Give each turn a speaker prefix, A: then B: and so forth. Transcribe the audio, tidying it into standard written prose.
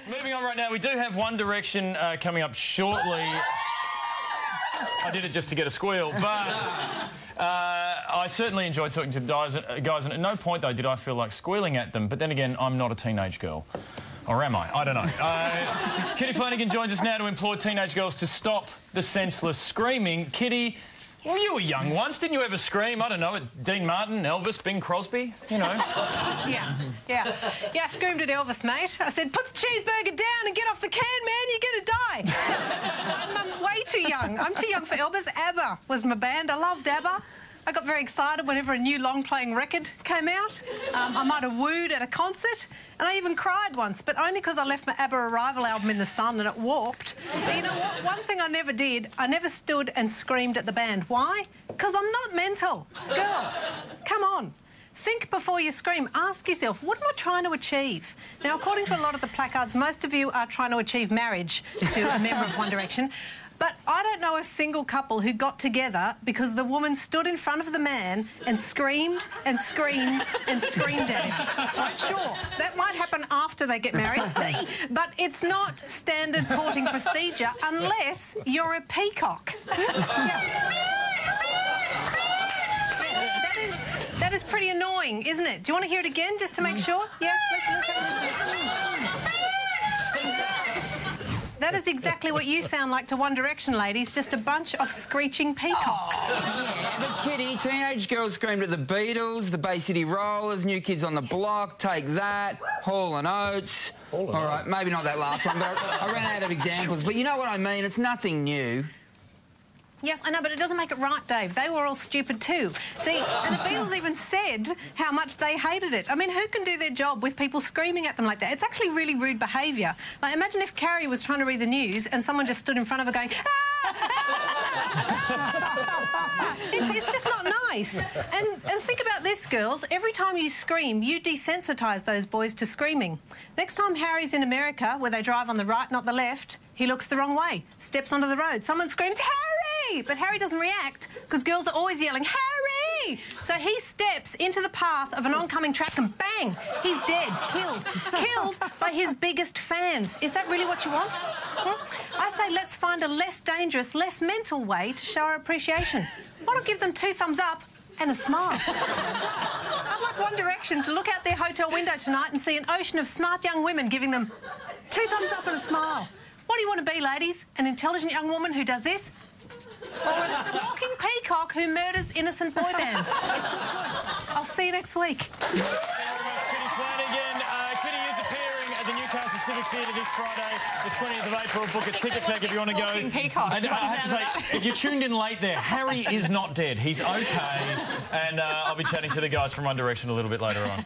A: Moving on right now, we do have One Direction coming up shortly. I did it just to get a squeal, but I certainly enjoyed talking to the guys, and at no point, though, did I feel like squealing at them. But then again, I'm not a teenage girl. Or am I? I don't know. Kitty Flanagan joins us now to implore teenage girls to stop the senseless screaming. Kitty, well, you were young once. Didn't you ever scream, I don't know, at Dean Martin, Elvis, Bing Crosby? You know.
B: Yeah, I screamed at Elvis, mate. I said, put the cheeseburger down and get off the can, man. You're going to die. I'm way too young. I'm too young for Elvis. ABBA was my band. I loved ABBA. I got very excited whenever a new long-playing record came out. I might have wooed at a concert, and I even cried once, but only because I left my ABBA Arrival album in the sun and it warped. But you know what? One thing I never did, I never stood and screamed at the band. Why? Because I'm not mental. Girls, come on. Think before you scream. Ask yourself, what am I trying to achieve? Now, according to a lot of the placards, most of you are trying to achieve marriage to a member of One Direction. But I don't know a single couple who got together because the woman stood in front of the man and screamed and screamed and screamed at him. Right, sure, that might happen after they get married, but it's not standard courting procedure unless you're a peacock. That is pretty annoying, isn't it? Do you want to hear it again, just to make sure? Yeah, let's have it. That is exactly what you sound like to One Direction, ladies, just a bunch of screeching peacocks.
C: Yeah, but Kitty, teenage girls screamed at the Beatles, the Bay City Rollers, New Kids on the Block, Take That, Hall & Oates. All right, maybe not that last one, but I ran out of examples. But you know what I mean, it's nothing new.
B: Yes, I know, but it doesn't make it right, Dave. They were all stupid too. See, and the Beatles even said how much they hated it. I mean, who can do their job with people screaming at them like that? It's actually really rude behaviour. Like, imagine if Carrie was trying to read the news and someone just stood in front of her going, ah, ah! It's just not nice. And think about this, girls. Every time you scream, you desensitise those boys to screaming. Next time Harry's in America, where they drive on the right, not the left, he looks the wrong way, steps onto the road. Someone screams, Harry! But Harry doesn't react because girls are always yelling, Harry! So he steps into the path of an oncoming truck and bang, he's dead, killed. Killed by his biggest fans. Is that really what you want? I say let's find a less dangerous, less mental way to show our appreciation. Why not give them 2 thumbs up and a smile? I'd like One Direction to look out their hotel window tonight and see an ocean of smart young women giving them 2 thumbs up and a smile. What do you want to be, ladies? An intelligent young woman who does this? Or a stalking peacock who murders innocent boy bands? I'll see you next week.
A: Thank you very much, Kitty Flanagan. Kitty is appearing at the Newcastle Civic Theatre this Friday, the 20th of April. Book a ticket tag if you want to go. And I have to say, if you tuned in late there, Harry is not dead. He's okay. And I'll be chatting to the guys from One Direction a little bit later on.